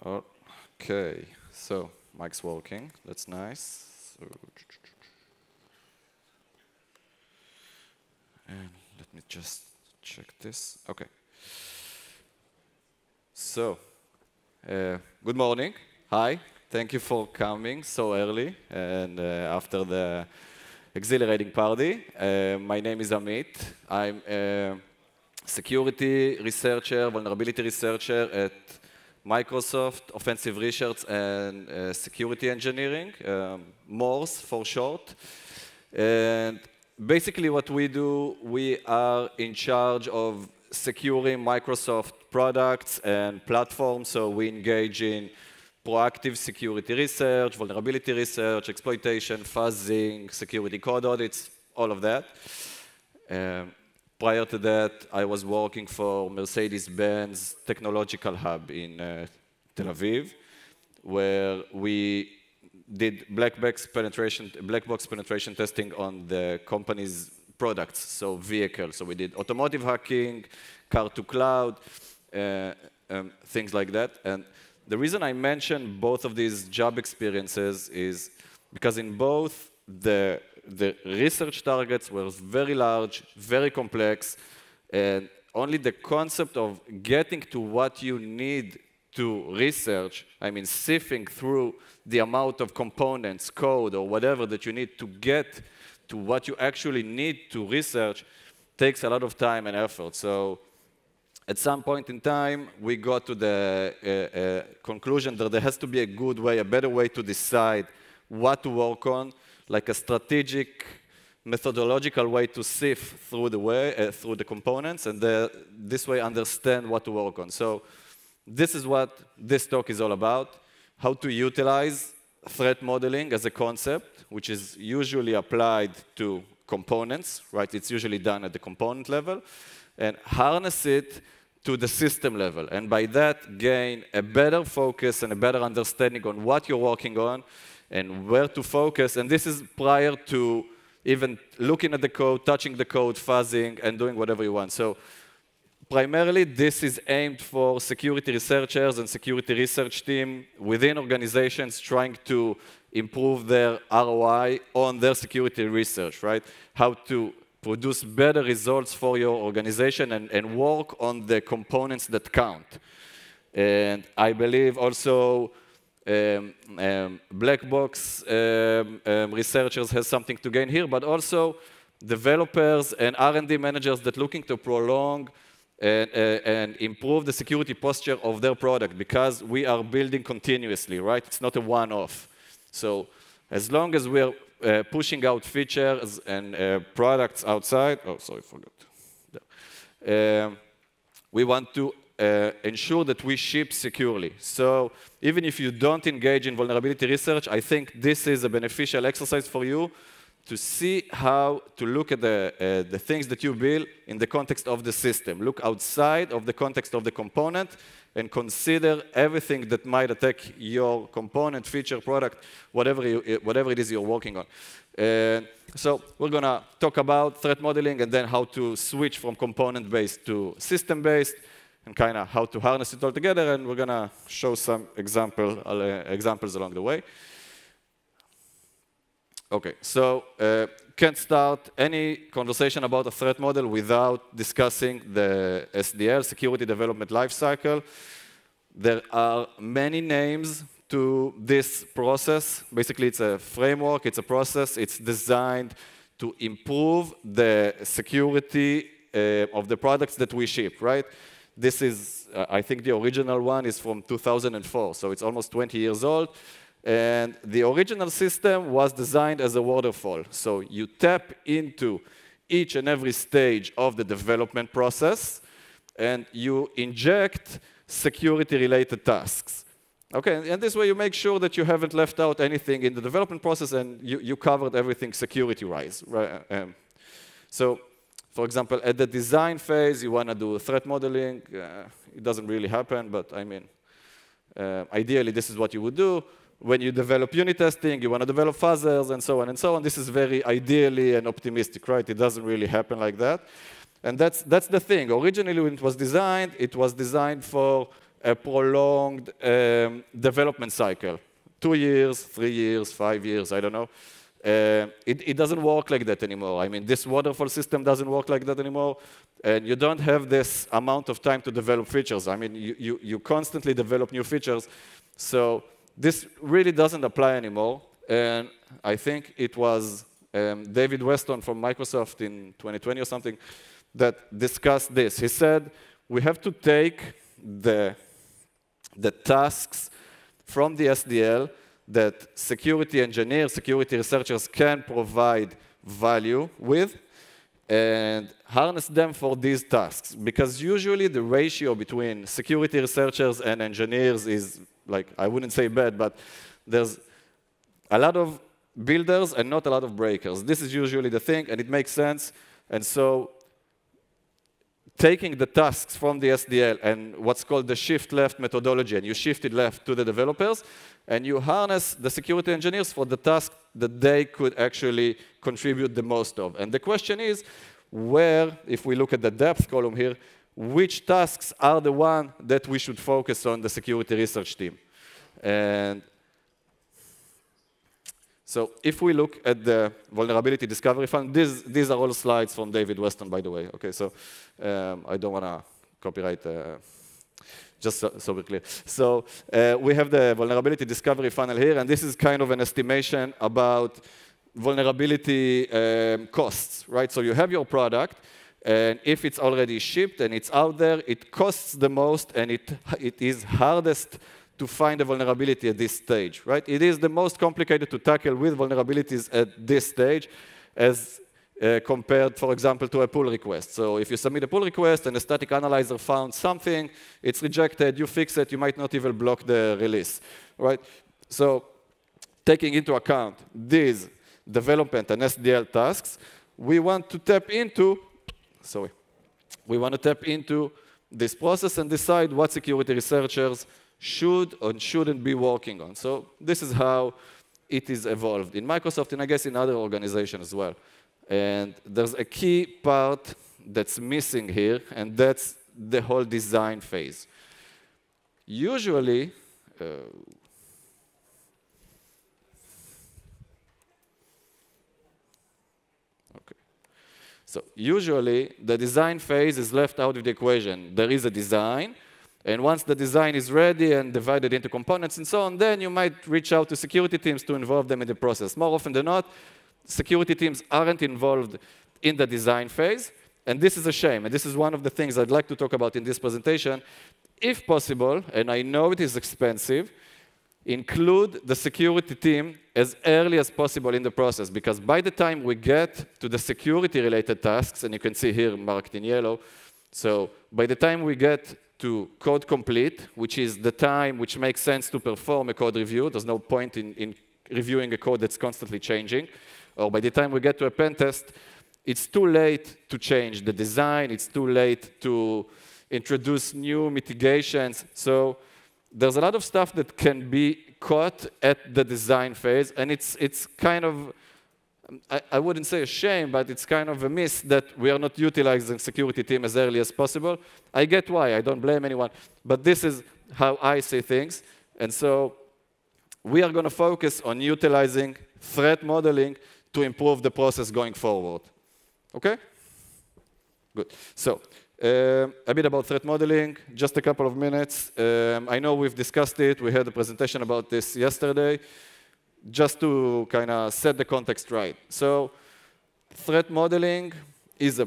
Okay, so mic's working. That's nice. And let me just check this. Okay. So, good morning. Hi. Thank you for coming so early and after the exhilarating party. My name is Amit. I'm a security researcher, vulnerability researcher at Microsoft Offensive Research and Security Engineering, MORSE for short. And basically what we do, we are in charge of securing Microsoft products and platforms, so we engage in proactive security research, vulnerability research, exploitation, fuzzing, security code audits, all of that. Prior to that, I was working for Mercedes-Benz Technological Hub in Tel Aviv, where we did black box penetration testing on the company's products, so vehicles. So we did automotive hacking, car to cloud, things like that. And the reason I mention both of these job experiences is because in both the research targets were very large, very complex, and only the concept of getting to what you need to research, I mean, sifting through the amount of components, code, or whatever that you need to get to what you actually need to research takes a lot of time and effort. So at some point in time, we got to the conclusion that there has to be a good way, a better way to decide what to work on, like a strategic, methodological way to sift through the components, and this way understand what to work on. So this is what this talk is all about, how to utilize threat modeling as a concept, which is usually applied to components, right? It's usually done at the component level, and harness it to the system level, and by that gain a better focus and a better understanding on what you're working on and where to focus. And this is prior to even looking at the code, touching the code, fuzzing, and doing whatever you want. So primarily, this is aimed for security researchers and security research team within organizations trying to improve their ROI on their security research, right? How to produce better results for your organization and work on the components that count. And I believe also black box researchers has something to gain here, but also developers and R&D managers that looking to prolong and improve the security posture of their product, because we are building continuously, right? It's not a one-off. So as long as we're pushing out features and products outside, oh, sorry, forgot. We want to ensure that we ship securely. So even if you don't engage in vulnerability research, I think this is a beneficial exercise for you to see how to look at the things that you build in the context of the system. Look outside of the context of the component and consider everything that might attack your component, feature, product, whatever it is you're working on. So we're going to talk about threat modeling and then how to switch from component-based to system-based, and kind of how to harness it all together, and we're going to show some examples along the way. Okay, so can't start any conversation about a threat model without discussing the SDL, Security Development Lifecycle. There are many names to this process. Basically, it's a framework, it's a process, it's designed to improve the security of the products that we ship, right? This is, I think the original one is from 2004, so it's almost 20 years old. And the original system was designed as a waterfall. So you tap into each and every stage of the development process, and you inject security-related tasks. Okay, and this way you make sure that you haven't left out anything in the development process, and you covered everything security-wise. Right? So, for example, at the design phase, you want to do threat modeling. It doesn't really happen, but I mean, ideally, this is what you would do. When you develop unit testing, you want to develop fuzzers, and so on and so on. This is very ideally and optimistic, right? It doesn't really happen like that. And that's the thing. Originally, when it was designed for a prolonged development cycle. 2 years, 3 years, 5 years, I don't know. It doesn't work like that anymore. I mean, this waterfall system doesn't work like that anymore. And you don't have this amount of time to develop features. I mean, you constantly develop new features. So this really doesn't apply anymore. And I think it was David Weston from Microsoft in 2020 or something that discussed this. He said, we have to take the tasks from the SDL that security engineers, security researchers can provide value with and harness them for these tasks. Because usually the ratio between security researchers and engineers is, like, I wouldn't say bad, but there's a lot of builders and not a lot of breakers. This is usually the thing, and it makes sense. And so taking the tasks from the SDL and what's called the shift left methodology, and you shift it left to the developers, and you harness the security engineers for the task that they could actually contribute the most of. And the question is, where, if we look at the depth column here, which tasks are the one that we should focus on the security research team? And so if we look at the vulnerability discovery fund, these are all slides from David Weston, by the way. Okay, so I don't want to copyright, just so we're clear. So we have the vulnerability discovery funnel here, and this is kind of an estimation about vulnerability costs, right? So you have your product, and if it's already shipped and it's out there, it costs the most, and it is hardest to find a vulnerability at this stage, right? It is the most complicated to tackle with vulnerabilities at this stage as compared, for example, to a pull request. So if you submit a pull request and a static analyzer found something, it's rejected, you fix it, you might not even block the release, right? So taking into account these development and SDL tasks, we want to tap into this process and decide what security researchers should or shouldn't be working on. So this is how it is evolved in Microsoft and I guess in other organizations as well. And there's a key part that's missing here, and that's the whole design phase. Usually, so usually the design phase is left out of the equation. There is a design, and once the design is ready and divided into components and so on, then you might reach out to security teams to involve them in the process. More often than not, security teams aren't involved in the design phase, and this is a shame. And this is one of the things I'd like to talk about in this presentation. If possible, and I know it is expensive, include the security team as early as possible in the process, because by the time we get to the security-related tasks, and you can see here marked in yellow, so by the time we get to code complete, which is the time which makes sense to perform a code review. There's no point in reviewing a code that's constantly changing. Or by the time we get to a pen test, it's too late to change the design. It's too late to introduce new mitigations. So there's a lot of stuff that can be caught at the design phase. And it's kind of, I wouldn't say a shame, but it's kind of a miss that we are not utilizing security team as early as possible. I get why, I don't blame anyone, but this is how I see things. And so we are going to focus on utilizing threat modeling to improve the process going forward. Okay? Good. So a bit about threat modeling, just a couple of minutes. I know we've discussed it. We had a presentation about this yesterday. Just to kind of set the context right. So threat modeling is a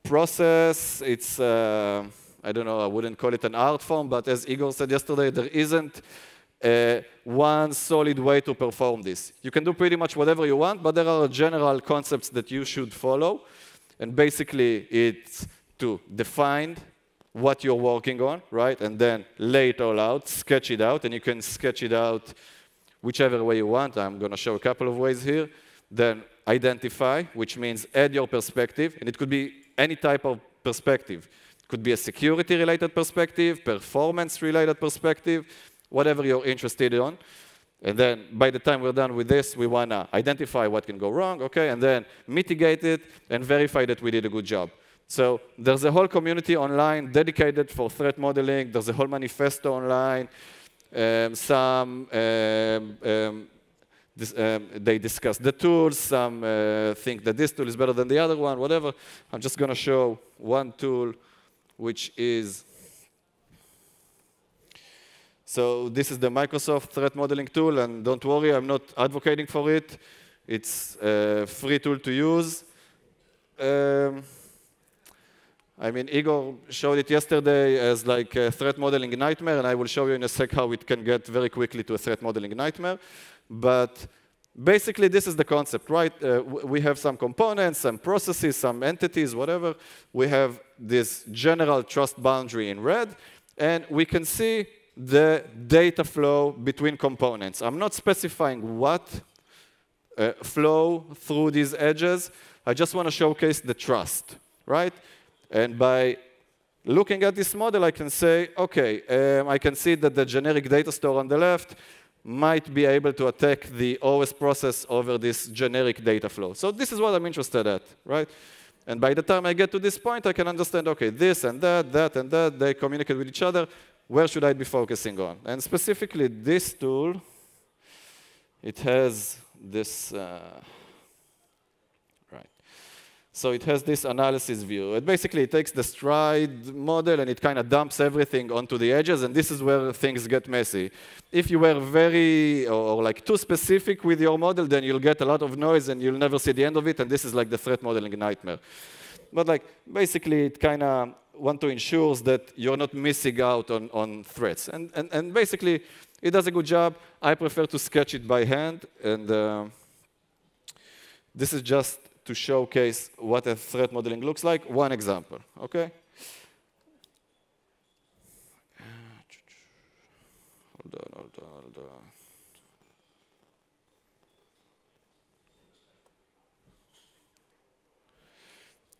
process. It's, I don't know, I wouldn't call it an art form, but as Igor said yesterday, there isn't one solid way to perform this. You can do pretty much whatever you want, but there are general concepts that you should follow. And basically, it's to define what you're working on, right? And then lay it all out, sketch it out, and you can sketch it out whichever way you want. I'm going to show a couple of ways here. Then identify, which means add your perspective. And it could be any type of perspective. It could be a security-related perspective, performance-related perspective, whatever you're interested in. And then by the time we're done with this, we want to identify what can go wrong, okay? And then mitigate it and verify that we did a good job. So there's a whole community online dedicated for threat modeling. There's a whole manifesto online. They discuss the tools. Some think that this tool is better than the other one, whatever. I'm just going to show one tool, which is, so this is the Microsoft threat modeling tool, and don't worry, I'm not advocating for it. It's a free tool to use. I mean, Igor showed it yesterday as like a threat modeling nightmare, and I will show you in a sec how it can get very quickly to a threat modeling nightmare. But basically, this is the concept, right? We have some components, some processes, some entities, whatever. We have this general trust boundary in red, and we can see the data flow between components. I'm not specifying what flow through these edges. I just want to showcase the trust, right? And by looking at this model, I can say, OK, I can see that the generic data store on the left might be able to attack the OS process over this generic data flow. So this is what I'm interested at, right? And by the time I get to this point, I can understand, OK, this and that, that and that, they communicate with each other. Where should I be focusing on? And specifically, this tool, it has this. So it has this analysis view. It basically takes the stride model and it kind of dumps everything onto the edges, and this is where things get messy. If you were very, or like too specific with your model, then you'll get a lot of noise and you'll never see the end of it, and this is like the threat modeling nightmare. But like basically it kind of want to ensure that you're not missing out on threats. And basically it does a good job. I prefer to sketch it by hand, and this is just to showcase what a threat modeling looks like. One example, OK? Hold on.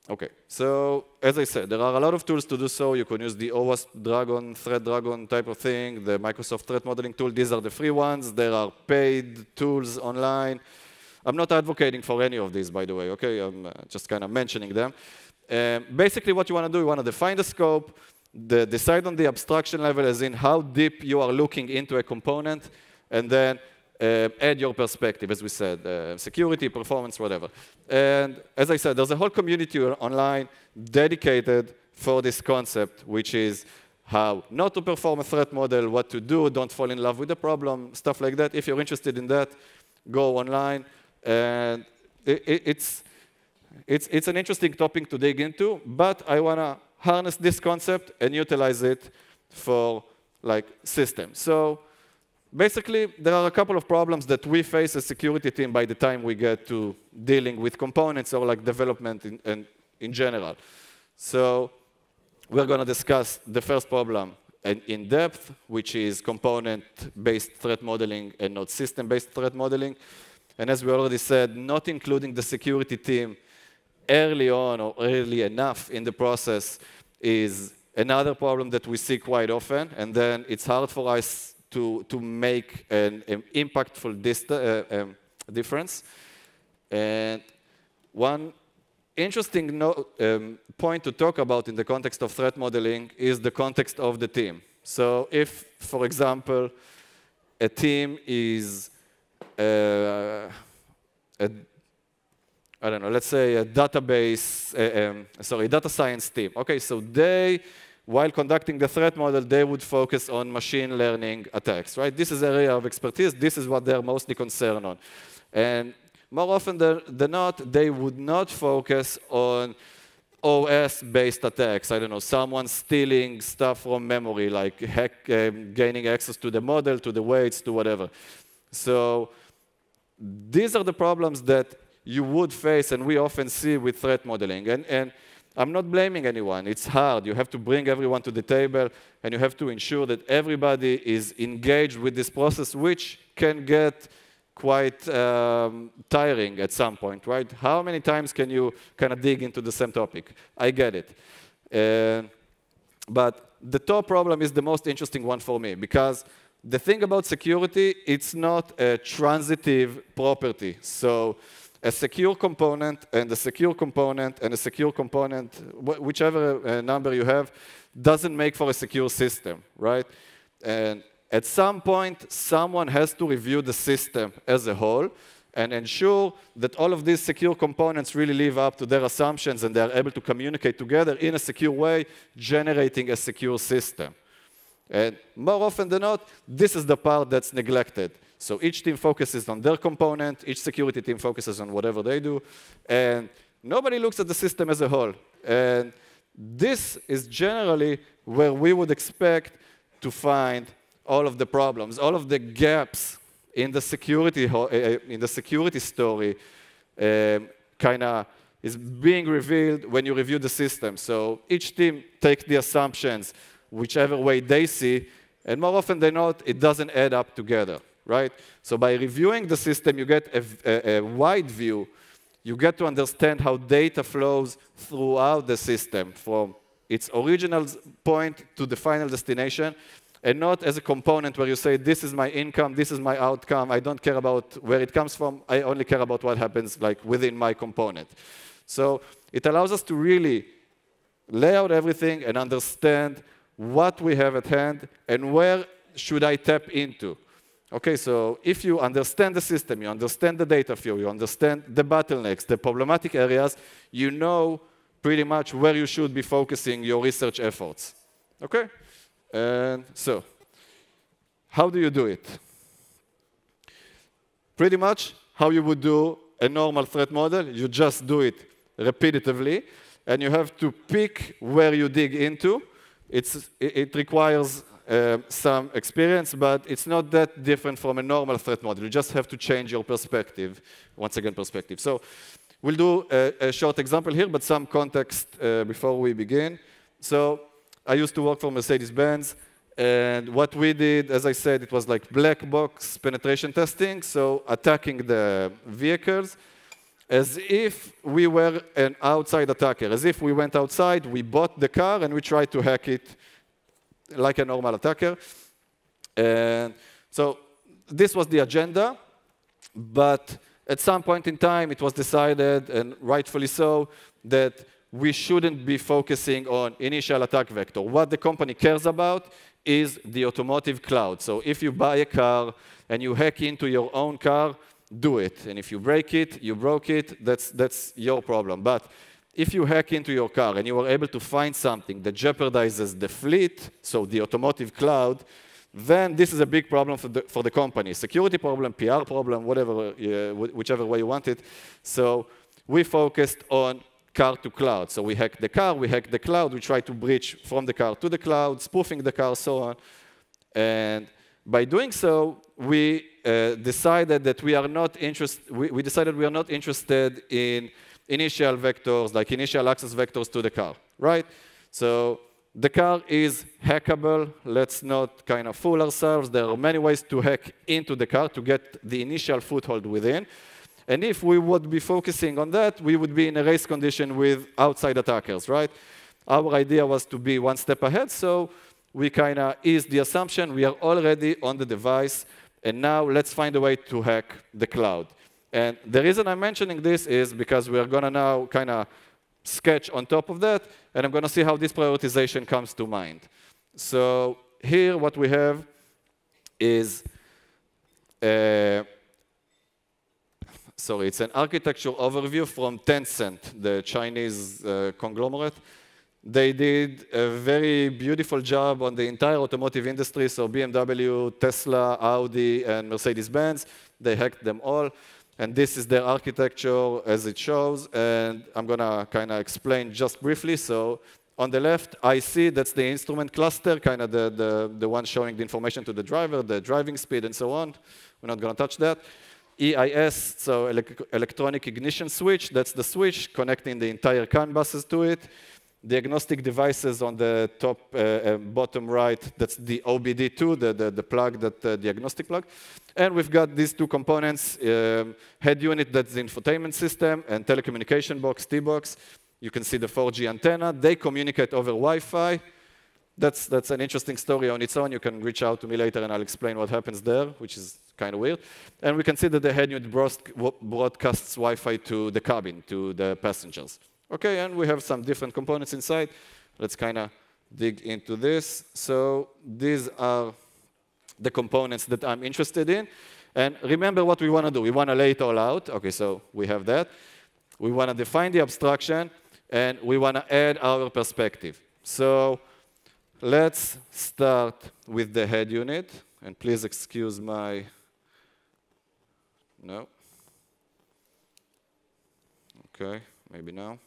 OK, so as I said, there are a lot of tools to do so. You can use the OWASP Dragon, Threat Dragon type of thing, the Microsoft Threat Modeling tool. These are the free ones. There are paid tools online. I'm not advocating for any of these, by the way, OK? I'm just kind of mentioning them. Basically, what you want to do, you want to define the scope, decide on the abstraction level, as in how deep you are looking into a component, and then add your perspective, as we said, security, performance, whatever. And as I said, there's a whole community online dedicated for this concept, which is how not to perform a threat model, what to do, don't fall in love with the problem, stuff like that. If you're interested in that, go online. And it's an interesting topic to dig into, but I want to harness this concept and utilize it for like systems. So basically, there are a couple of problems that we face as security team by the time we get to dealing with components or like development in general. So we're going to discuss the first problem in depth, which is component-based threat modeling and not system-based threat modeling. And as we already said, not including the security team early on or early enough in the process is another problem that we see quite often. And then it's hard for us to make an impactful difference. And one interesting point to talk about in the context of threat modeling is the context of the team. So if, for example, a team is I don't know, let's say a database, data science team. Okay, so they, while conducting the threat model, they would focus on machine learning attacks, right? This is an area of expertise. This is what they're mostly concerned on. And more often than not, they would not focus on OS-based attacks. I don't know, someone stealing stuff from memory, like gaining access to the model, to the weights, to whatever. So these are the problems that you would face and we often see with threat modeling. And I'm not blaming anyone. It's hard. You have to bring everyone to the table, and you have to ensure that everybody is engaged with this process, which can get quite tiring at some point, right? How many times can you kind of dig into the same topic? I get it. But the top problem is the most interesting one for me, because the thing about security, it's not a transitive property. So a secure component and a secure component and a secure component, whichever number you have, doesn't make for a secure system, right? And at some point, someone has to review the system as a whole and ensure that all of these secure components really live up to their assumptions and they're able to communicate together in a secure way, generating a secure system. And more often than not, this is the part that's neglected. So each team focuses on their component, each security team focuses on whatever they do, and nobody looks at the system as a whole. And this is generally where we would expect to find all of the problems, all of the gaps in the security story kind of is being revealed when you review the system. So each team takes the assumptions whichever way they see, and more often than not, it doesn't add up together, right? So by reviewing the system, you get a wide view. You get to understand how data flows throughout the system from its original point to the final destination, and not as a component where you say, this is my income, this is my outcome, I don't care about where it comes from, I only care about what happens like within my component. So it allows us to really lay out everything and understand what we have at hand and where should I tap into. Okay, so if you understand the system, you understand the data flow, you understand the bottlenecks, the problematic areas, you know pretty much where you should be focusing your research efforts. Okay? And so, how do you do it? Pretty much how you would do a normal threat model. You just do it repetitively, and you have to pick where you dig into. It requires some experience, but it's not that different from a normal threat model. You just have to change your perspective, once again, perspective. So we'll do a short example here, but some context before we begin. So I used to work for Mercedes-Benz, and what we did, as I said, it was like black box penetration testing, so attacking the vehicles as if we were an outside attacker, as if we went outside, we bought the car, and we tried to hack it like a normal attacker. And so this was the agenda, but at some point in time, it was decided, and rightfully so, that we shouldn't be focusing on initial attack vector. What the company cares about is the automotive cloud. So if you buy a car and you hack into your own car, do it. And if you break it, you broke it, that's your problem. But if you hack into your car and you are able to find something that jeopardizes the fleet, so the automotive cloud, then this is a big problem for the company. Security problem, PR problem, whatever, whichever way you want it. So we focused on car to cloud. So we hack the car, we hack the cloud, we try to breach from the car to the cloud, spoofing the car, so on. And by doing so, we decided that we are not interested in initial vectors, like initial access vectors to the car, right? So the car is hackable. Let's not kind of fool ourselves. There are many ways to hack into the car to get the initial foothold within. And if we would be focusing on that, we would be in a race condition with outside attackers, right? Our idea was to be one step ahead, so we kind of eased the assumption. We are already on the device, and now let's find a way to hack the cloud. And the reason I'm mentioning this is because we're going to now kind of sketch on top of that, and I'm going to see how this prioritization comes to mind. So here what we have is it's an architecture overview from Tencent, the Chinese conglomerate. They did a very beautiful job on the entire automotive industry, so BMW, Tesla, Audi, and Mercedes-Benz. They hacked them all. And this is their architecture as it shows, and I'm going to kind of explain just briefly. So on the left, IC, that's the instrument cluster, kind of the one showing the information to the driver, the driving speed, and so on. We're not going to touch that. EIS, so electronic ignition switch, that's the switch connecting the entire CAN buses to it. Diagnostic devices on the top bottom right, that's the OBD2, the plug, that diagnostic plug. And we've got these two components, head unit, that's the infotainment system, and telecommunication box, T-box. You can see the 4G antenna. They communicate over Wi-Fi. that's an interesting story on its own. You can reach out to me later and I'll explain what happens there, which is kind of weird. And we can see that the head unit broadcasts Wi-Fi to the cabin, to the passengers. Okay, and we have some different components inside. Let's kind of dig into this. So these are the components that I'm interested in. And remember what we want to do. We want to lay it all out. Okay, so we have that. We want to define the abstraction, and we want to add our perspective. So let's start with the head unit. And please excuse my, no. Okay, maybe now.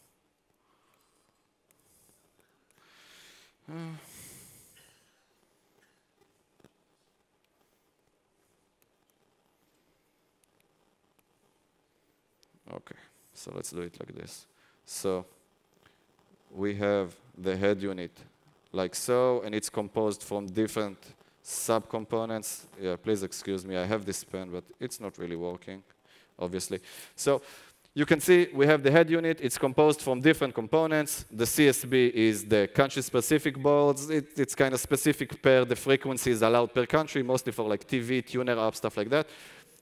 Okay, so let's do it like this. So we have the head unit like so, and it's composed from different subcomponents. Yeah, please excuse me, I have this pen, but it's not really working, obviously. So you can see we have the head unit. It's composed from different components. The CSB is the country-specific boards. It's kind of specific per the frequencies allowed per country, mostly for like TV, tuner apps, stuff like that.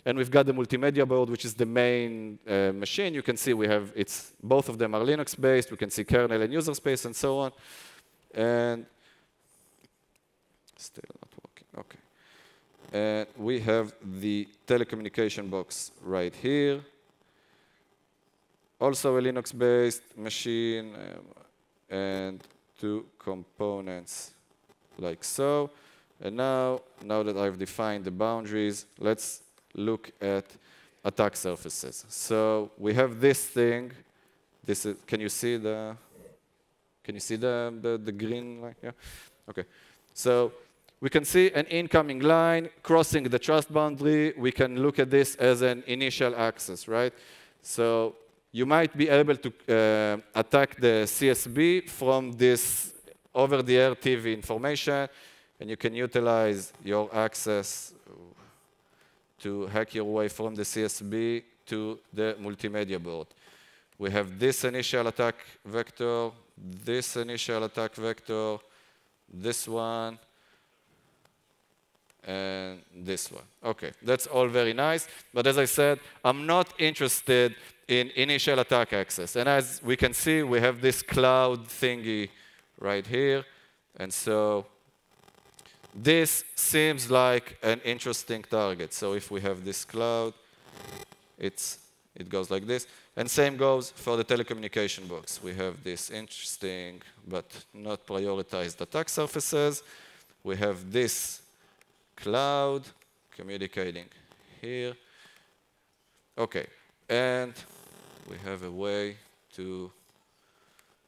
And we've got the multimedia board, which is the main machine. You can see we have, both of them are Linux-based. We can see kernel and user space and so on. And still not working, okay. And we have the telecommunication box right here. Also a Linux-based machine, and two components like so. And now that I've defined the boundaries, let's look at attack surfaces. So we have this thing. This is, can you see the green line? Yeah. Okay. So we can see an incoming line crossing the trust boundary. We can look at this as an initial access, right? So you might be able to attack the CSB from this over-the-air TV information, and you can utilize your access to hack your way from the CSB to the multimedia board. We have this initial attack vector, this initial attack vector, this one, and this one. Okay, that's all very nice, but as I said, I'm not interested in initial attack access. And as we can see, we have this cloud thingy right here, and so this seems like an interesting target. So if we have this cloud, it goes like this. And same goes for the telecommunication box. We have this interesting but not prioritized attack surfaces. We have this cloud communicating here. Okay, and we have a way to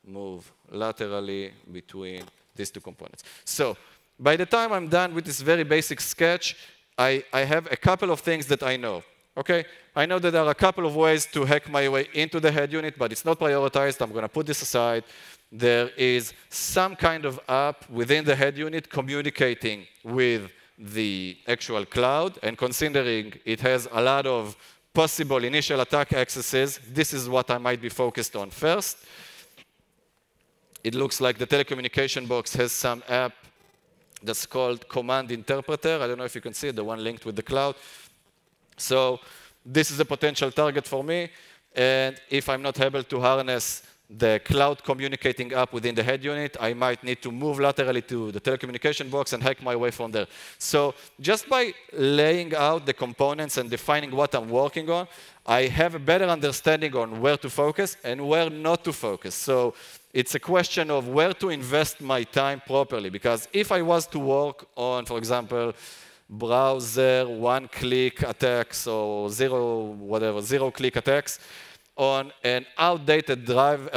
move laterally between these two components. So by the time I'm done with this very basic sketch, I have a couple of things that I know. Okay, I know that there are a couple of ways to hack my way into the head unit, but it's not prioritized. I'm going to put this aside. There is some kind of app within the head unit communicating with the actual cloud, and considering it has a lot of possible initial attack accesses, this is what I might be focused on first. It looks like the telecommunication box has some app that's called Command Interpreter. I don't know if you can see it, the one linked with the cloud. So this is a potential target for me. And if I'm not able to harness the cloud communicating app within the head unit, I might need to move laterally to the telecommunication box and hack my way from there. So just by laying out the components and defining what I'm working on, I have a better understanding on where to focus and where not to focus. So it's a question of where to invest my time properly. Because if I was to work on, for example, browser one-click attacks or zero-click attacks on an outdated driver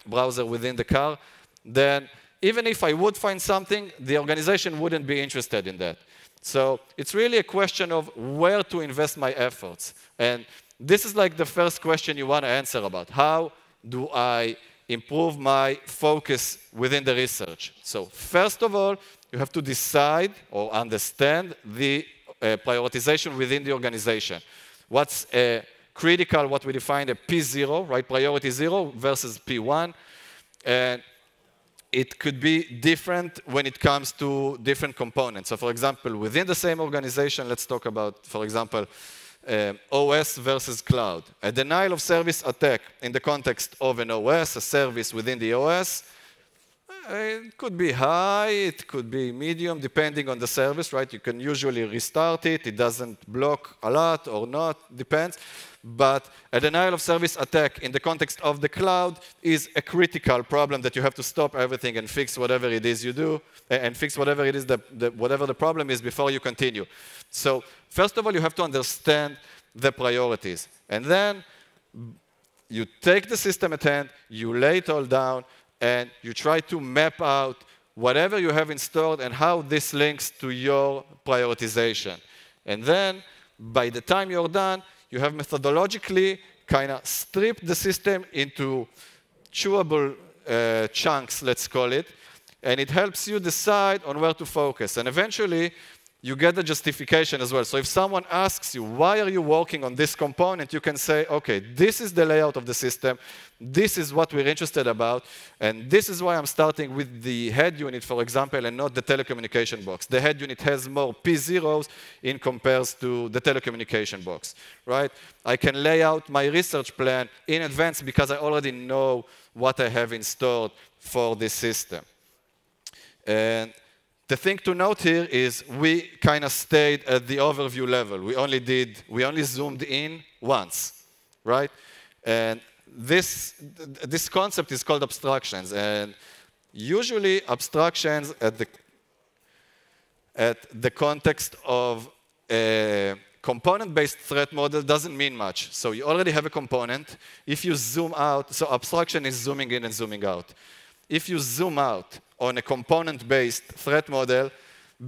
browser within the car, then even if I would find something, the organization wouldn't be interested in that. So it's really a question of where to invest my efforts. And this is like the first question you want to answer about. How do I improve my focus within the research? So first of all, you have to decide or understand the prioritization within the organization. What's critical, what we define a P0, right? Priority 0 versus P1. And it could be different when it comes to different components. So for example, within the same organization, let's talk about, for example, OS versus cloud. A denial of service attack in the context of an OS, a service within the OS, it could be high, it could be medium, depending on the service, right? You can usually restart it. It doesn't block a lot or not, depends. But a denial of service attack in the context of the cloud is a critical problem that you have to stop everything and fix whatever it is you do, and fix whatever it is, whatever the problem is before you continue. So first of all, you have to understand the priorities. And then you take the system at hand, you lay it all down, and you try to map out whatever you have installed and how this links to your prioritization. And then, by the time you're done, you have methodologically kind of stripped the system into chewable chunks, let's call it, and it helps you decide on where to focus. And eventually, you get the justification as well. So if someone asks you, why are you working on this component, you can say, OK, this is the layout of the system. This is what we're interested about. And this is why I'm starting with the head unit, for example, and not the telecommunication box. The head unit has more P0s in comparison to the telecommunication box, right? I can lay out my research plan in advance because I already know what I have installed for this system. And the thing to note here is we kind of stayed at the overview level. We only zoomed in once, right? And this concept is called abstractions. And usually abstractions at the context of a component-based threat model doesn't mean much. So you already have a component. If you zoom out, so abstraction is zooming in and zooming out. If you zoom out on a component-based threat model,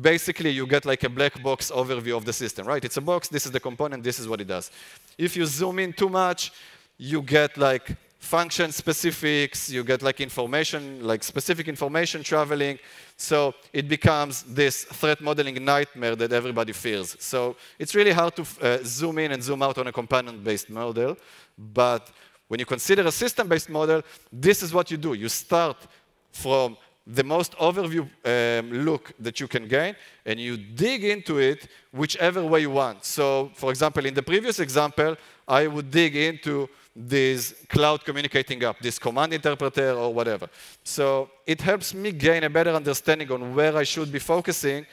basically you get like a black box overview of the system, right? It's a box, this is the component, this is what it does. If you zoom in too much, you get like function specifics, you get like information, like specific information traveling. So it becomes this threat modeling nightmare that everybody fears. So it's really hard to zoom in and zoom out on a component-based model. But when you consider a system-based model, this is what you do. You start from the most overview look that you can gain, and you dig into it whichever way you want. So, for example, in the previous example, I would dig into this cloud communicating app, this command interpreter or whatever. So it helps me gain a better understanding on where I should be focusing,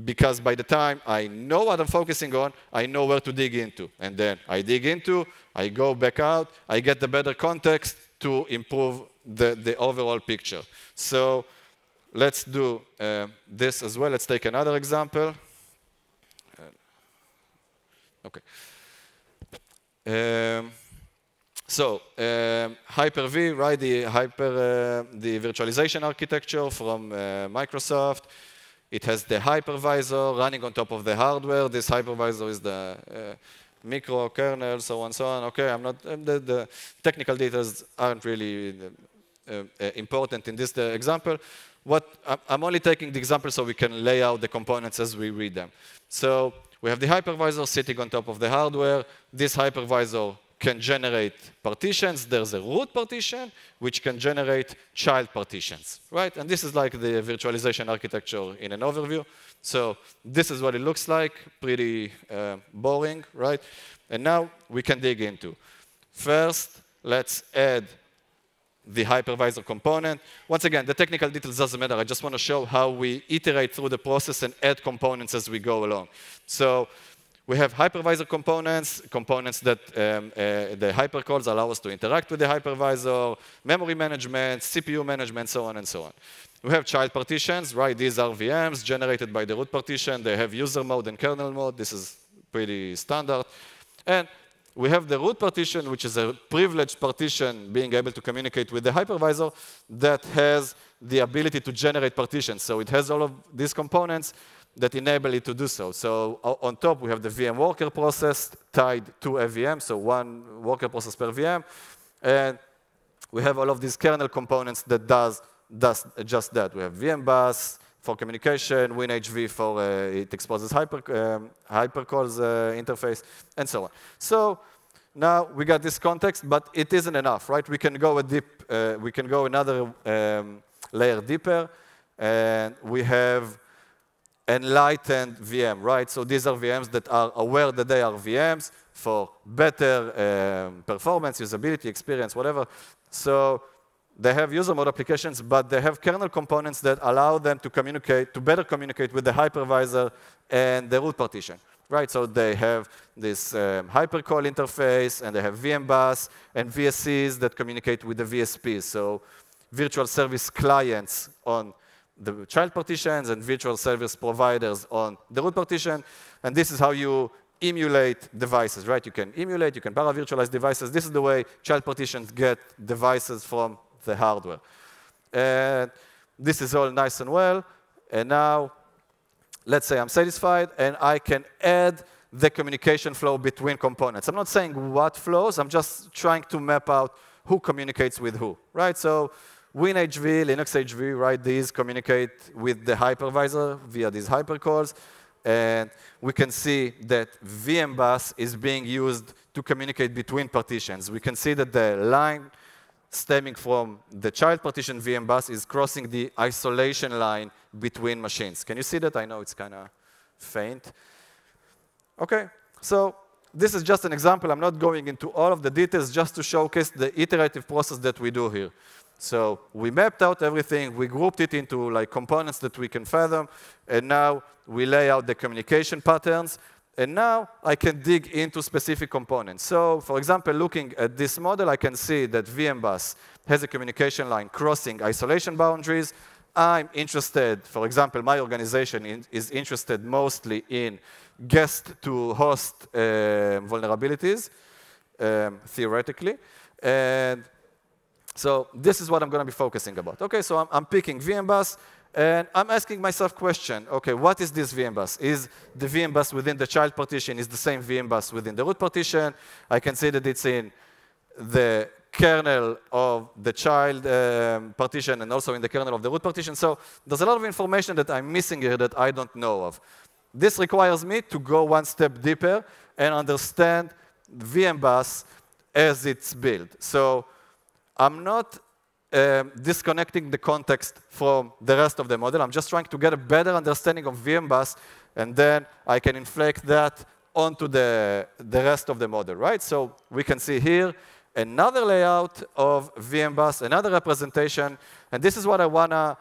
because by the time I know what I'm focusing on, I know where to dig into. And then I dig into, I go back out, I get the better context to improve the overall picture. So let's do this as well. Let's take another example. OK. Hyper-V, right? The virtualization architecture from Microsoft. It has the hypervisor running on top of the hardware. This hypervisor is the micro kernel, so on, so on. OK, I'm not, the technical details aren't really important in this example. I'm only taking the example so we can lay out the components as we read them. So we have the hypervisor sitting on top of the hardware. This hypervisor can generate partitions. There's a root partition, which can generate child partitions, right? And this is like the virtualization architecture in an overview. So this is what it looks like, pretty boring, right? And now we can dig into. First, let's add the hypervisor component. Once again, the technical details doesn't matter. I just want to show how we iterate through the process and add components as we go along. So we have hypervisor components that the hypercalls allow us to interact with the hypervisor, memory management, CPU management, so on and so on. We have child partitions, right? These are VMs generated by the root partition. They have user mode and kernel mode. This is pretty standard. And we have the root partition, which is a privileged partition being able to communicate with the hypervisor that has the ability to generate partitions. So it has all of these components that enable it to do so. So on top, we have the VM worker process tied to a VM, so one worker process per VM. And we have all of these kernel components that does just that. We have VM bus for communication, WinHV for it exposes hypercalls interface, and so on. So now we got this context, but it isn't enough, right? We can go a deep, we can go another layer deeper, and we have enlightened VM, right? So these are VMs that are aware that they are VMs for better performance, usability, experience, whatever. So they have user mode applications, but they have kernel components that allow them to communicate, to better communicate with the hypervisor and the root partition, right? So they have this hypercall interface, and they have VM bus and VSCs that communicate with the VSPs. So virtual service clients on the child partitions and virtual service providers on the root partition. And this is how you emulate devices, right? You can emulate, you can para-virtualize devices. This is the way child partitions get devices from the hardware. And this is all nice and well. And now, let's say I'm satisfied, and I can add the communication flow between components. I'm not saying what flows. I'm just trying to map out who communicates with who, right? So WinHV, LinuxHV, right? These communicate with the hypervisor via these hypercalls. And we can see that VM bus is being used to communicate between partitions. We can see that the line stemming from the child partition VM bus is crossing the isolation line between machines. Can you see that? I know it's kind of faint. OK, so this is just an example. I'm not going into all of the details, just to showcase the iterative process that we do here. So we mapped out everything. We grouped it into like components that we can fathom. And now we lay out the communication patterns. And now I can dig into specific components. So for example, looking at this model, I can see that VM bus has a communication line crossing isolation boundaries. I'm interested, for example, my organization is interested mostly in guest-to-host vulnerabilities, theoretically. And so this is what I'm going to be focusing about. OK, so I'm picking VM bus. And I'm asking myself question, OK, what is this VM bus? Is the VM bus within the child partition is the same VM bus within the root partition? I can see that it's in the kernel of the child partition and also in the kernel of the root partition. So there's a lot of information that I'm missing here that I don't know of. This requires me to go one step deeper and understand VM bus as it's built. So I'm not disconnecting the context from the rest of the model. I'm just trying to get a better understanding of VM bus, and then I can inflect that onto the rest of the model, right? So we can see here another layout of VM bus, another representation, and this is what I want to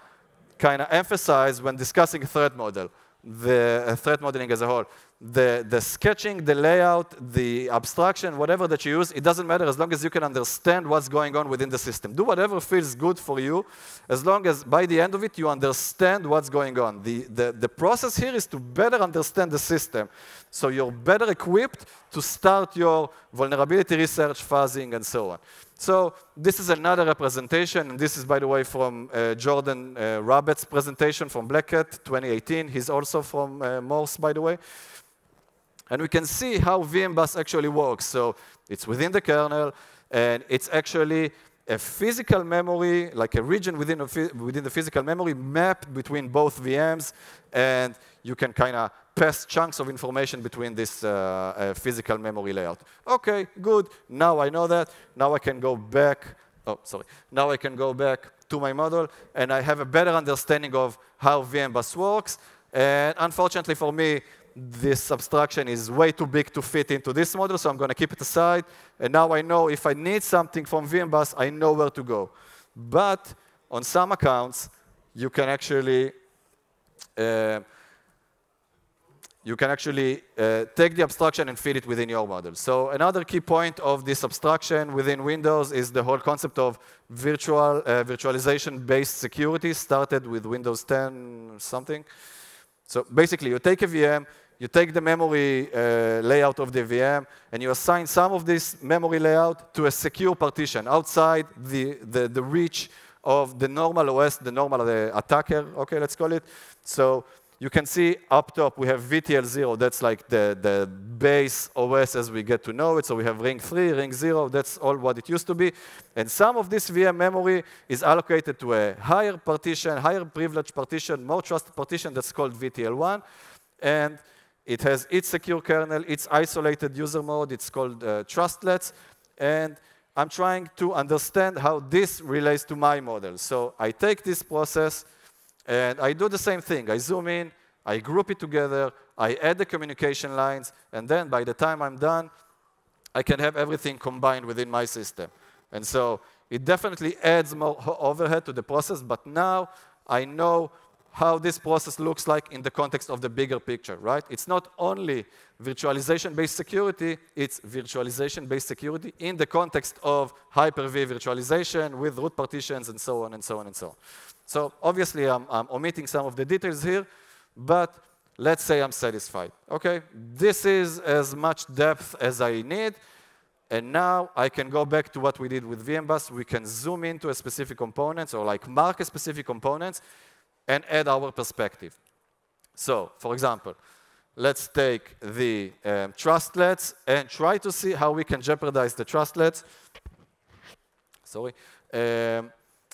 kind of emphasize when discussing threat model, the threat modeling as a whole. The sketching, the layout, the abstraction, whatever that you use, it doesn't matter as long as you can understand what's going on within the system. Do whatever feels good for you, as long as by the end of it you understand what's going on. The process here is to better understand the system, so you're better equipped to start your vulnerability research, fuzzing, and so on. So this is another representation, and this is, by the way, from Jordan Rabbet's presentation from Black Hat 2018. He's also from MORSE, by the way. And we can see how VM bus actually works. So it's within the kernel, and it's actually a physical memory, like a region within the physical memory mapped between both VMs, and you can kind of pass chunks of information between this physical memory layout. OK, good. Now I know that. Now I can go back. Oh, sorry. Now I can go back to my model, and I have a better understanding of how VM bus works. And unfortunately for me, this abstraction is way too big to fit into this model, so I'm going to keep it aside. And now I know if I need something from VM bus, I know where to go. But on some accounts, you can actually take the abstraction and fit it within your model. So another key point of this abstraction within Windows is the whole concept of virtualization-based security, started with Windows 10 something. So basically, you take a VM, you take the memory layout of the VM, and you assign some of this memory layout to a secure partition outside the reach of the normal OS, the normal attacker, OK, let's call it. So you can see up top we have VTL0. That's like the base OS as we get to know it. So we have ring 3, ring 0. That's all what it used to be. And some of this VM memory is allocated to a higher partition, higher privilege partition, more trusted partition that's called VTL1. And it has its secure kernel, its isolated user mode. It's called trustlets. And I'm trying to understand how this relates to my model. So I take this process, and I do the same thing. I zoom in, I group it together, I add the communication lines, and then by the time I'm done, I can have everything combined within my system. And so it definitely adds more overhead to the process, but now I know how this process looks like in the context of the bigger picture, right? It's not only virtualization-based security, it's virtualization-based security in the context of Hyper-V virtualization with root partitions and so on and so on and so on. So obviously, I'm omitting some of the details here, but let's say I'm satisfied. Okay, this is as much depth as I need, and now I can go back to what we did with VMBus. We can zoom into a specific component, or like mark a specific components, and add our perspective. So, for example, let's take the trustlets and try to see how we can jeopardize the trustlets. Sorry.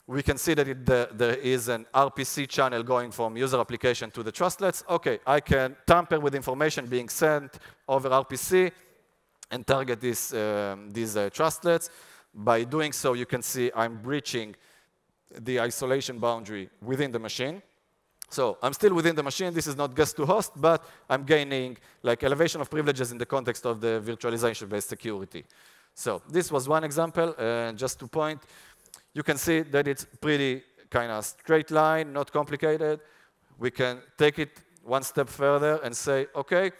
We can see that there is an RPC channel going from user application to the trustlets. OK, I can tamper with information being sent over RPC and target these trustlets. By doing so, you can see I'm breaching the isolation boundary within the machine. So I'm still within the machine. This is not guest to host, but I'm gaining like elevation of privileges in the context of the virtualization-based security. So this was one example. And just to point, you can see that it's pretty kind of straight line, not complicated. We can take it one step further and say, OK,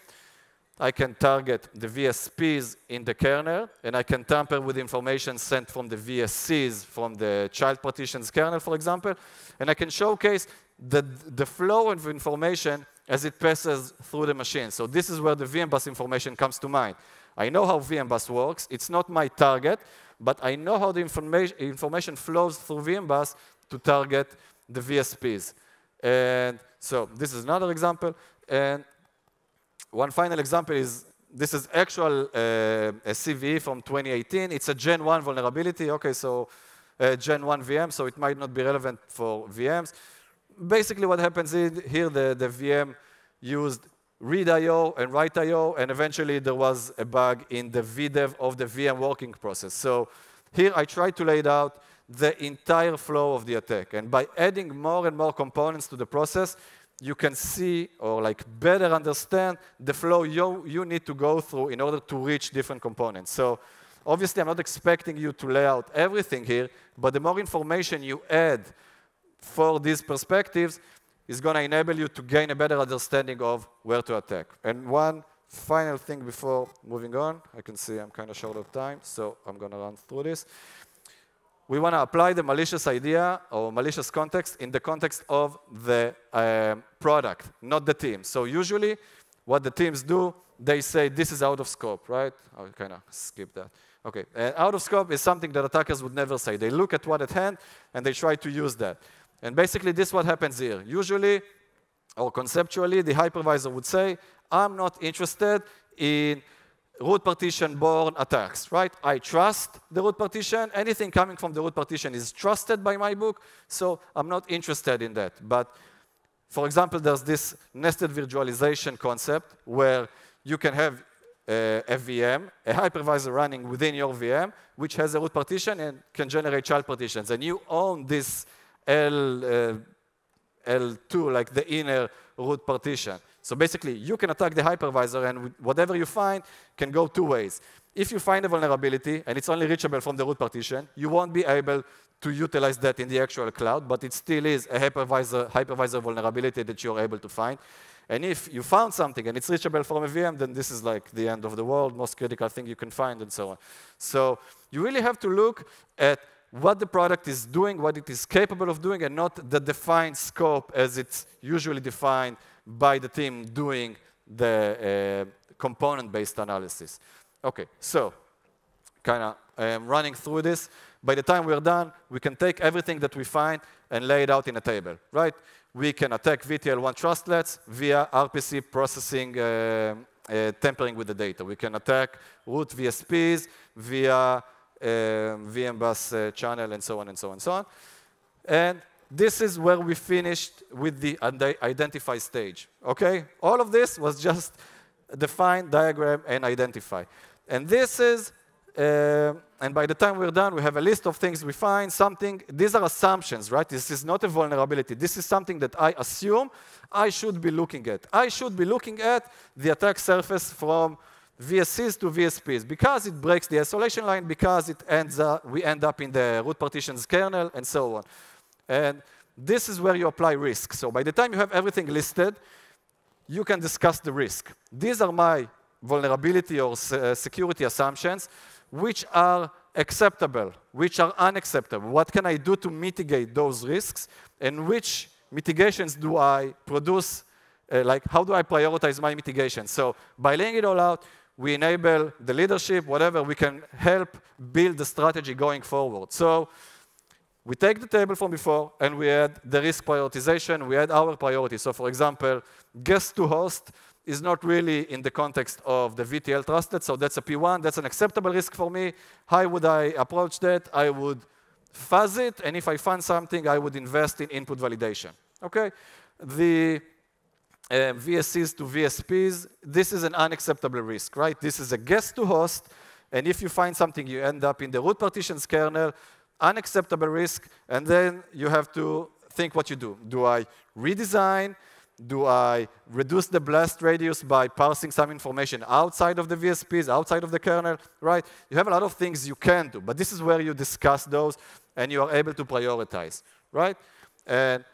I can target the VSPs in the kernel, and I can tamper with information sent from the VSCs from the child partitions kernel, for example, and I can showcase the flow of information as it passes through the machine. So this is where the VMBus information comes to mind. I know how VMBus works. It's not my target, but I know how the information flows through VMBus to target the VSPs. And so this is another example. And one final example is, this is actual a CVE from 2018. It's a Gen 1 vulnerability. OK, so Gen 1 VM, so it might not be relevant for VMs. Basically, what happens is here, the VM used read I/O and write I/O, and eventually there was a bug in the VDEV of the VM working process. So here I try to lay it out the entire flow of the attack. And by adding more and more components to the process, you can see or like better understand the flow you need to go through in order to reach different components. So obviously, I'm not expecting you to lay out everything here, but the more information you add for these perspectives is going to enable you to gain a better understanding of where to attack. And one final thing before moving on, I can see I'm kind of short of time, so I'm going to run through this. We want to apply the malicious idea or malicious context in the context of the product, not the team. So usually, what the teams do, they say, this is out of scope, right? I'll kind of skip that. OK, out of scope is something that attackers would never say. They look at what at hand, and they try to use that. And basically, this is what happens here. Usually, or conceptually, the hypervisor would say, I'm not interested in root partition-borne attacks, right? I trust the root partition. Anything coming from the root partition is trusted by my book, so I'm not interested in that. But for example, there's this nested virtualization concept where you can have a VM, a hypervisor running within your VM, which has a root partition and can generate child partitions. And you own this L2, like the inner root partition. So basically, you can attack the hypervisor, and whatever you find can go two ways. If you find a vulnerability, and it's only reachable from the root partition, you won't be able to utilize that in the actual cloud, but it still is a hypervisor vulnerability that you're able to find. And if you found something and it's reachable from a VM, then this is like the end of the world, most critical thing you can find, and so on. So you really have to look at what the product is doing, what it is capable of doing, and not the defined scope as it's usually defined by the team doing the component-based analysis. OK, so kind of running through this. By the time we're done, we can take everything that we find and lay it out in a table, right? We can attack VTL1 trustlets via RPC processing, tampering with the data. We can attack root VSPs via VMBus channel, and so on, and so on, and so on. And this is where we finished with the identify stage, OK? All of this was just define, diagram, and identify. And this is And by the time we're done, we have a list of things we find, something. These are assumptions, right? This is not a vulnerability. This is something that I assume I should be looking at. I should be looking at the attack surface from VSCs to VSPs because it breaks the isolation line, because we end up in the root partitions kernel, and so on. And this is where you apply risk. So by the time you have everything listed, you can discuss the risk. These are my vulnerability or security assumptions, which are acceptable, which are unacceptable. What can I do to mitigate those risks, and which mitigations do I produce? Like, how do I prioritize my mitigation? So by laying it all out, we enable the leadership, whatever, we can help build the strategy going forward. So we take the table from before, and we add the risk prioritization, we add our priorities. So for example, guest to host is not really in the context of the VTL trusted, so that's a P1, that's an acceptable risk for me. How would I approach that? I would fuzz it, and if I find something, I would invest in input validation, okay? The VSCs to VSPs, this is an unacceptable risk, right? This is a guest to host, and if you find something, you end up in the root partitions kernel, unacceptable risk, and then you have to think what you do. Do I redesign? Do I reduce the blast radius by parsing some information outside of the VSPs, outside of the kernel, right? You have a lot of things you can do, but this is where you discuss those, and you are able to prioritize, right? And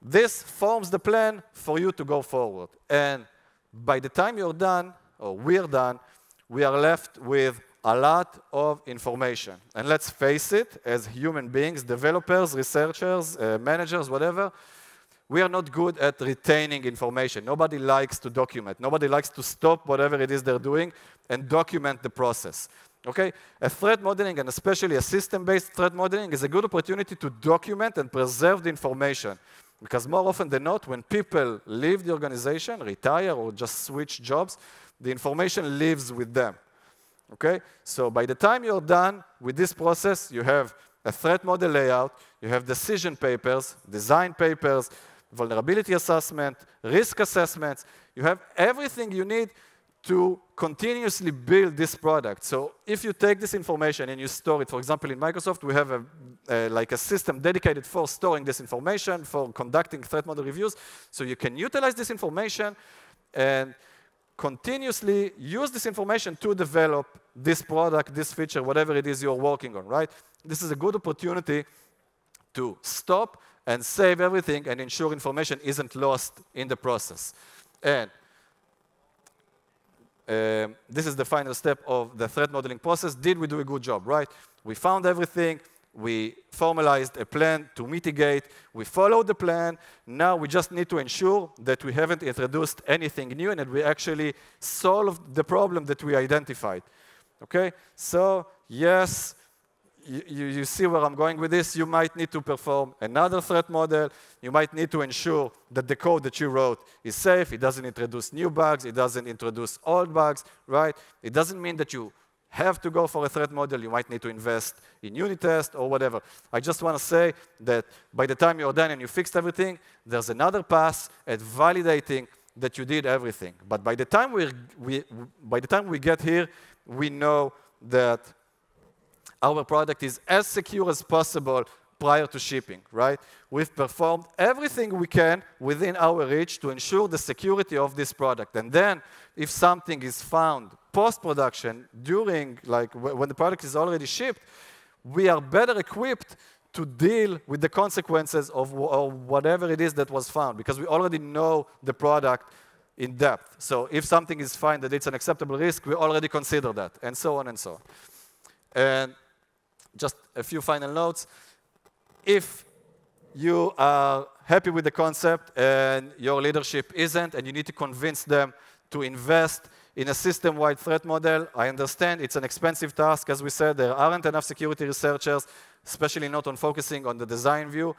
this forms the plan for you to go forward. And by the time you're done, or we're done, we are left with a lot of information. And let's face it, as human beings, developers, researchers, managers, whatever, we are not good at retaining information. Nobody likes to document. Nobody likes to stop whatever it is they're doing and document the process. Okay? A threat modeling, and especially a system-based threat modeling, is a good opportunity to document and preserve the information. Because more often than not, when people leave the organization, retire, or just switch jobs, the information lives with them. Okay? So by the time you're done with this process, you have a threat model layout, you have decision papers, design papers, vulnerability assessment, risk assessments. You have everything you need to continuously build this product. So if you take this information and you store it, for example, in Microsoft, we have like a system dedicated for storing this information, for conducting threat model reviews. So you can utilize this information and continuously use this information to develop this product, this feature, whatever it is you're working on, right? This is a good opportunity to stop and save everything and ensure information isn't lost in the process. And this is the final step of the threat modeling process. Did we do a good job, right? We found everything. We formalized a plan to mitigate. We followed the plan. Now we just need to ensure that we haven't introduced anything new and that we actually solved the problem that we identified. Okay? So, yes, you see where I'm going with this. You might need to perform another threat model. You might need to ensure that the code that you wrote is safe. It doesn't introduce new bugs. It doesn't introduce old bugs, right? It doesn't mean that you have to go for a threat model. You might need to invest in unit test or whatever. I just want to say that by the time you're done and you fixed everything, there's another pass at validating that you did everything. But by the time we get here, we know that our product is as secure as possible prior to shipping, right? We've performed everything we can within our reach to ensure the security of this product. And then if something is found post-production, during, like when the product is already shipped, we are better equipped to deal with the consequences of whatever it is that was found, because we already know the product in depth. So if something is found that it's an acceptable risk, we already consider that, and so on and so on. And just a few final notes. If you are happy with the concept and your leadership isn't, and you need to convince them to invest in a system-wide threat model, I understand it's an expensive task. As we said, there aren't enough security researchers, especially not on focusing on the design view.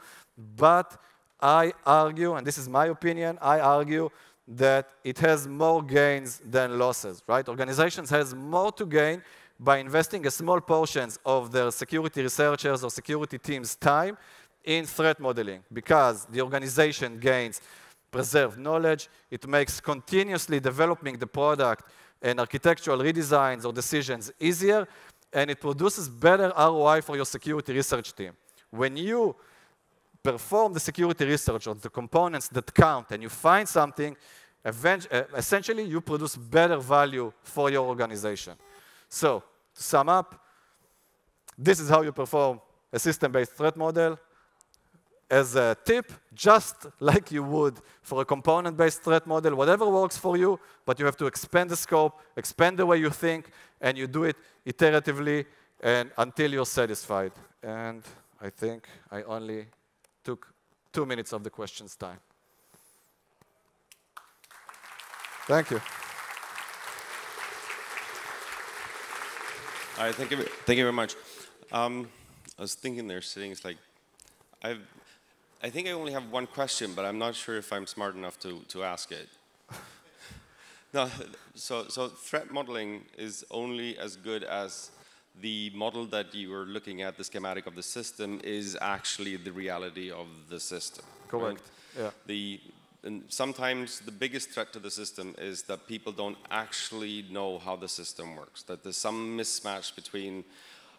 But I argue, and this is my opinion, I argue that it has more gains than losses, right? Organizations has more to gain by investing a small portions of their security researchers or security team's time in threat modeling, because the organization gains preserved knowledge. It makes continuously developing the product and architectural redesigns or decisions easier, and it produces better ROI for your security research team. When you perform the security research on the components that count and you find something, essentially you produce better value for your organization. So, to sum up, this is how you perform a system-based threat model. As a tip, just like you would for a component-based threat model, whatever works for you, but you have to expand the scope, expand the way you think, and you do it iteratively and until you're satisfied. And I think I only took 2 minutes of the questions time. Thank you. All right, thank you very much. I was thinking there, sitting, it's like, I think I only have one question, but I'm not sure if I'm smart enough to ask it. No, so threat modeling is only as good as the model that you are looking at, the schematic of the system, is actually the reality of the system. Correct. Right? Yeah. And sometimes the biggest threat to the system is that people don't actually know how the system works, that there's some mismatch between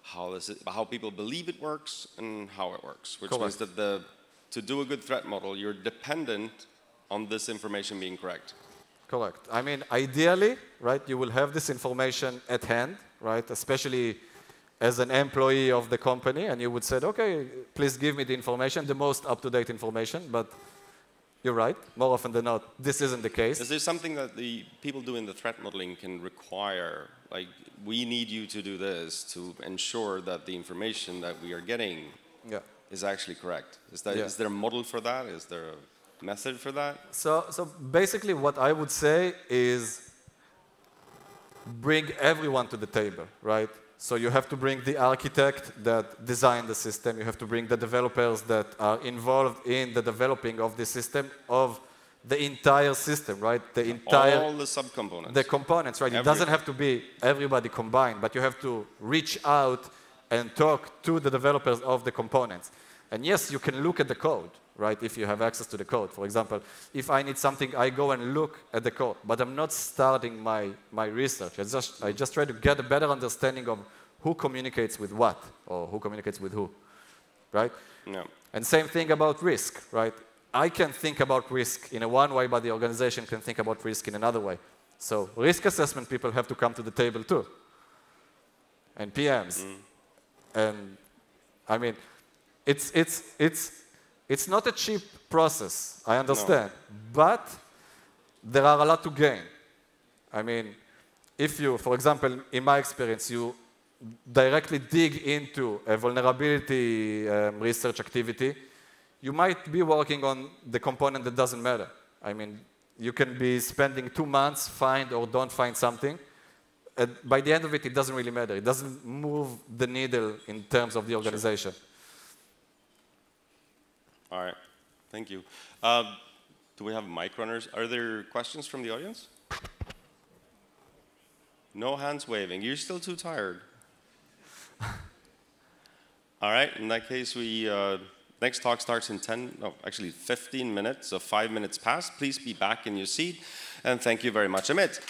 how people believe it works and how it works, which means that to do a good threat model, you're dependent on this information being correct. Correct. I mean, ideally, right, you will have this information at hand, right, especially as an employee of the company, and you would say, okay, please give me the information, the most up-to-date information, but you're right, more often than not, this isn't the case. Is there something that the people doing the threat modeling can require? Like, we need you to do this to ensure that the information that we are getting is actually correct. Is there a model for that? Is there a method for that? So basically what I would say is bring everyone to the table, right? So you have to bring the architect that designed the system. You have to bring the developers that are involved in the developing of the system, of the entire system, right? All the subcomponents. The components, right? It doesn't have to be everybody combined, but you have to reach out and talk to the developers of the components. And yes, you can look at the code, right, if you have access to the code. For example, if I need something, I go and look at the code, but I'm not starting my research. I just try to get a better understanding of who communicates with what, or who communicates with who, right? No. And same thing about risk, right? I can think about risk in one way, but the organization can think about risk in another way. So risk assessment people have to come to the table too, and PMs. And I mean, it's not a cheap process, I understand, but there are a lot to gain. I mean, if you, for example, in my experience, you directly dig into a vulnerability research activity, you might be working on the component that doesn't matter. I mean, you can be spending 2 months, find or don't find something. By the end of it, it doesn't really matter. It doesn't move the needle in terms of the organization. Sure. All right, thank you. Do we have mic runners? Are there questions from the audience? No hands waving. You're still too tired. All right, in that case, next talk starts in 15 minutes, so 5 minutes past. Please be back in your seat, and thank you very much, Amit.